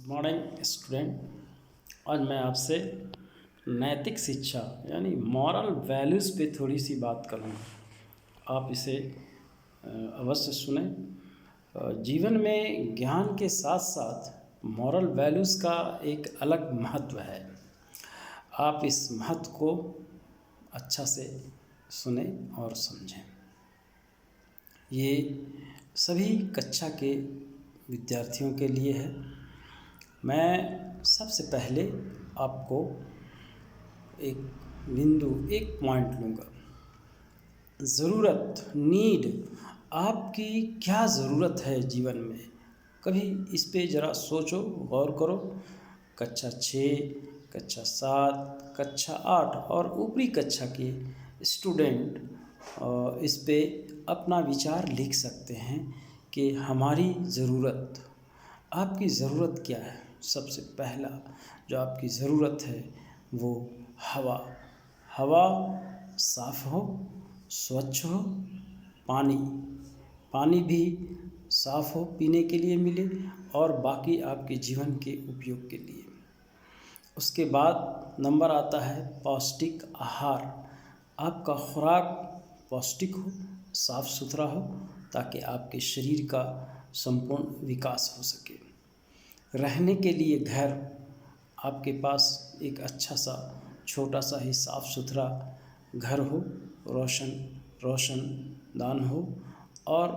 Good morning student. आज मैं आपसे नैतिक शिक्षा यानी मॉरल वैल्यूज़ पे थोड़ी सी बात करूँगा। आप इसे अवश्य सुने। जीवन में ज्ञान के साथ साथ मॉरल वैल्यूज़ का एक अलग महत्व है। आप इस महत्व को अच्छा से सुने और समझें। ये सभी कक्षा के विद्यार्थियों के लिए है। मैं सबसे पहले आपको एक पॉइंट लूँगा। ज़रूरत, नीड, आपकी क्या ज़रूरत है जीवन में, कभी इस पे ज़रा सोचो, गौर करो। कक्षा 6, कक्षा 7, कक्षा 8 और ऊपरी कक्षा के स्टूडेंट इस पे अपना विचार लिख सकते हैं कि हमारी ज़रूरत, आपकी ज़रूरत क्या है। सबसे पहला जो आपकी ज़रूरत है वो हवा। हवा साफ़ हो, स्वच्छ हो। पानी, पानी भी साफ़ हो, पीने के लिए मिले और बाकी आपके जीवन के उपयोग के लिए। उसके बाद नंबर आता है पौष्टिक आहार। आपका खुराक पौष्टिक हो, साफ़ सुथरा हो, ताकि आपके शरीर का संपूर्ण विकास हो सके। रहने के लिए घर, आपके पास एक अच्छा सा छोटा सा ही साफ़ सुथरा घर हो, रोशनदान हो और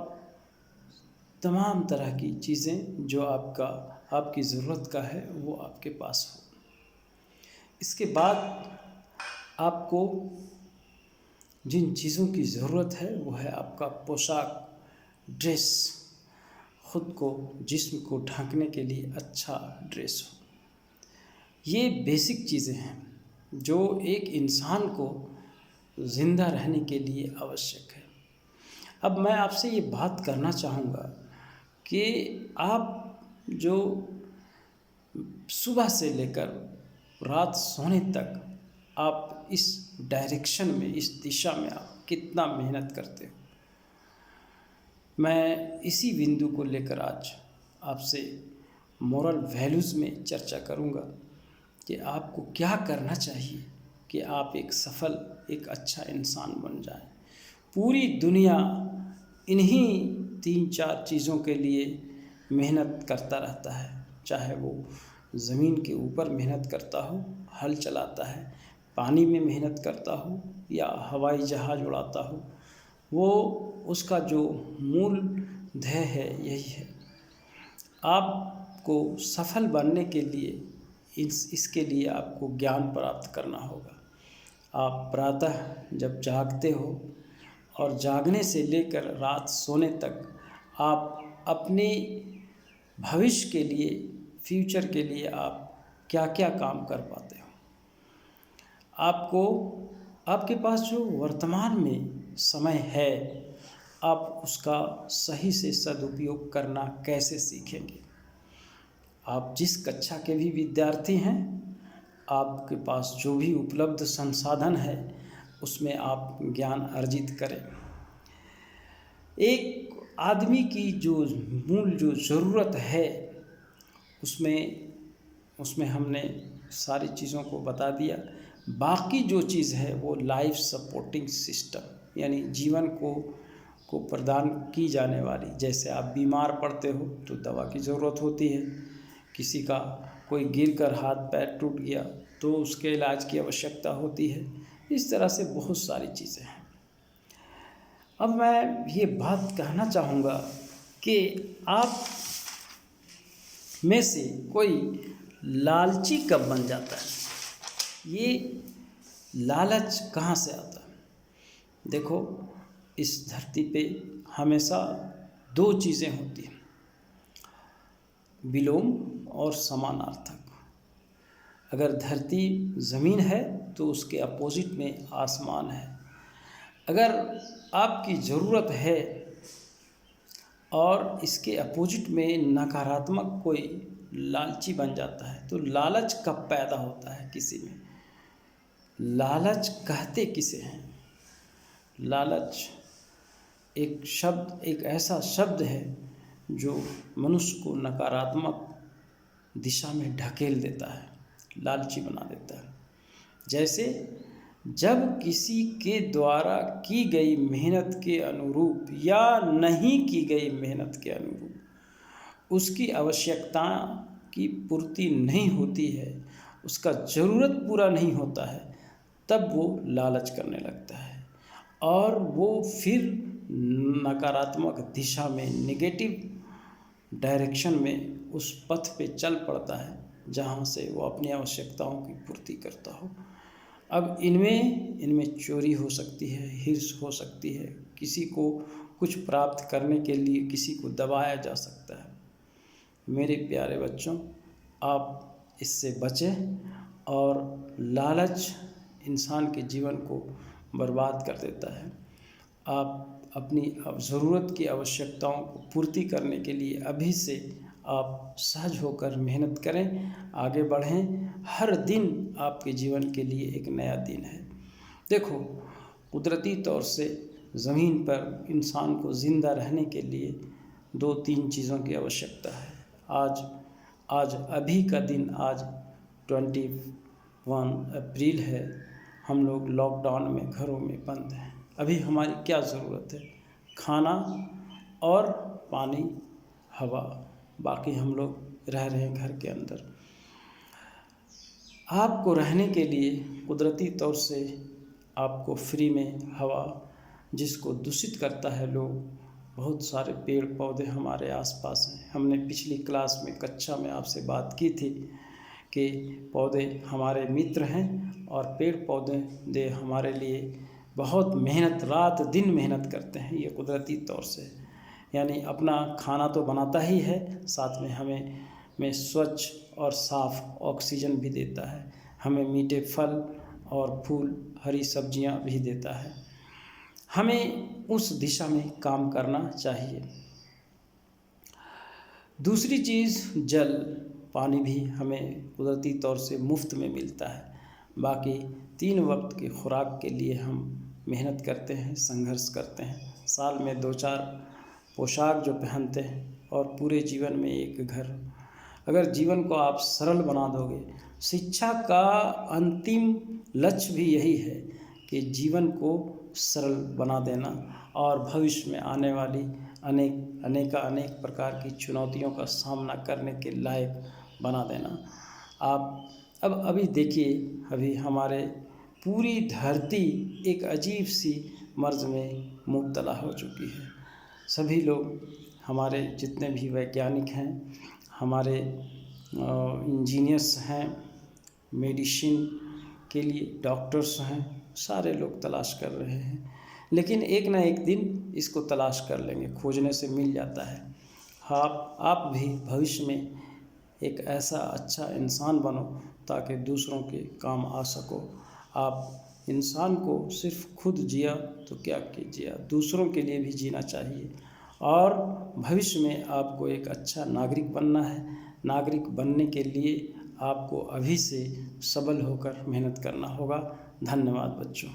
तमाम तरह की चीज़ें जो आपकी ज़रूरत का है वो आपके पास हो। इसके बाद आपको जिन चीज़ों की ज़रूरत है वो है आपका पोशाक, ड्रेस, खुद को, जिस्म को ढकने के लिए अच्छा ड्रेस हो। ये बेसिक चीज़ें हैं जो एक इंसान को ज़िंदा रहने के लिए आवश्यक है। अब मैं आपसे ये बात करना चाहूँगा कि आप जो सुबह से लेकर रात सोने तक आप इस डायरेक्शन में, इस दिशा में आप कितना मेहनत करते हो। मैं इसी बिंदु को लेकर आज आपसे मॉरल वैल्यूज़ में चर्चा करूँगा कि आपको क्या करना चाहिए कि आप एक सफल, एक अच्छा इंसान बन जाएं। पूरी दुनिया इन्हीं 3-4 चीज़ों के लिए मेहनत करता रहता है। चाहे वो ज़मीन के ऊपर मेहनत करता हो, हल चलाता है, पानी में मेहनत करता हो या हवाई जहाज़ उड़ाता हो, वो उसका जो मूल ध्येय है यही है। आपको सफल बनने के लिए इसके लिए आपको ज्ञान प्राप्त करना होगा। आप प्रातः जब जागते हो और जागने से लेकर रात सोने तक आप अपने भविष्य के लिए, फ्यूचर के लिए आप क्या क्या काम कर पाते हो। आपको, आपके पास जो वर्तमान में समय है, आप उसका सही से सदुपयोग करना कैसे सीखेंगे। आप जिस कक्षा के भी विद्यार्थी हैं, आपके पास जो भी उपलब्ध संसाधन है उसमें आप ज्ञान अर्जित करें। एक आदमी की जो मूल जो ज़रूरत है उसमें हमने सारी चीज़ों को बता दिया। बाकी जो चीज़ है वो लाइफ सपोर्टिंग सिस्टम यानी जीवन को प्रदान की जाने वाली, जैसे आप बीमार पड़ते हो तो दवा की ज़रूरत होती है, किसी का कोई गिरकर हाथ पैर टूट गया तो उसके इलाज की आवश्यकता होती है। इस तरह से बहुत सारी चीज़ें हैं। अब मैं ये बात कहना चाहूँगा कि आप में से कोई लालची कब बन जाता है। ये लालच कहाँ से आता है। देखो, इस धरती पे हमेशा 2 चीज़ें होती हैं, विलोम और समानार्थक। अगर धरती ज़मीन है तो उसके अपोजिट में आसमान है। अगर आपकी ज़रूरत है और इसके अपोजिट में नकारात्मक कोई लालची बन जाता है तो लालच कब पैदा होता है किसी में। लालच कहते किसे हैं। लालच एक शब्द, एक ऐसा शब्द है जो मनुष्य को नकारात्मक दिशा में ढकेल देता है, लालची बना देता है। जैसे जब किसी के द्वारा की गई मेहनत के अनुरूप या नहीं की गई मेहनत के अनुरूप उसकी आवश्यकता की पूर्ति नहीं होती है, उसका ज़रूरत पूरा नहीं होता है, तब वो लालच करने लगता है और वो फिर नकारात्मक दिशा में, नेगेटिव डायरेक्शन में उस पथ पे चल पड़ता है जहाँ से वो अपनी आवश्यकताओं की पूर्ति करता हो। अब इनमें चोरी हो सकती है, हिर्स हो सकती है, किसी को कुछ प्राप्त करने के लिए किसी को दबाया जा सकता है। मेरे प्यारे बच्चों, आप इससे बचें और लालच इंसान के जीवन को बर्बाद कर देता है। आप अपनी ज़रूरत की आवश्यकताओं को पूर्ति करने के लिए अभी से आप सहज होकर मेहनत करें, आगे बढ़ें। हर दिन आपके जीवन के लिए एक नया दिन है। देखो, कुदरती तौर से ज़मीन पर इंसान को ज़िंदा रहने के लिए 2-3 चीज़ों की आवश्यकता है। आज अभी का दिन, आज 21 अप्रैल है, हम लोग लॉकडाउन में घरों में बंद हैं। अभी हमारी क्या ज़रूरत है? खाना और पानी, हवा। बाकी हम लोग रह रहे हैं घर के अंदर। आपको रहने के लिए कुदरती तौर से आपको फ्री में हवा, जिसको दूषित करता है लोग, बहुत सारे पेड़ पौधे हमारे आसपास हैं। हमने पिछली क्लास में, कक्षा में आपसे बात की थी कि पौधे हमारे मित्र हैं और पेड़ पौधे हमारे लिए बहुत मेहनत, रात दिन मेहनत करते हैं। ये कुदरती तौर से, यानी अपना खाना तो बनाता ही है, साथ में हमें स्वच्छ और साफ़ ऑक्सीजन भी देता है, हमें मीठे फल और फूल, हरी सब्जियां भी देता है। हमें उस दिशा में काम करना चाहिए। दूसरी चीज़, जल, पानी भी हमें कुदरती तौर से मुफ्त में मिलता है। बाकी 3 वक्त की खुराक के लिए हम मेहनत करते हैं, संघर्ष करते हैं। साल में 2-4 पोशाक जो पहनते हैं और पूरे जीवन में एक घर। अगर जीवन को आप सरल बना दोगे, शिक्षा का अंतिम लक्ष्य भी यही है कि जीवन को सरल बना देना और भविष्य में आने वाली अनेक प्रकार की चुनौतियों का सामना करने के लायक बना देना। आप अभी देखिए, अभी हमारे पूरी धरती एक अजीब सी मर्ज में मुब्तला हो चुकी है। सभी लोग, हमारे जितने भी वैज्ञानिक हैं, हमारे इंजीनियर्स हैं, मेडिसिन के लिए डॉक्टर्स हैं, सारे लोग तलाश कर रहे हैं, लेकिन एक ना एक दिन इसको तलाश कर लेंगे, खोजने से मिल जाता है। आप भी भविष्य में एक ऐसा अच्छा इंसान बनो ताकि दूसरों के काम आ सको। आप इंसान को सिर्फ खुद जिया तो क्या कीजिए, दूसरों के लिए भी जीना चाहिए और भविष्य में आपको एक अच्छा नागरिक बनना है। नागरिक बनने के लिए आपको अभी से सबल होकर मेहनत करना होगा। धन्यवाद बच्चों।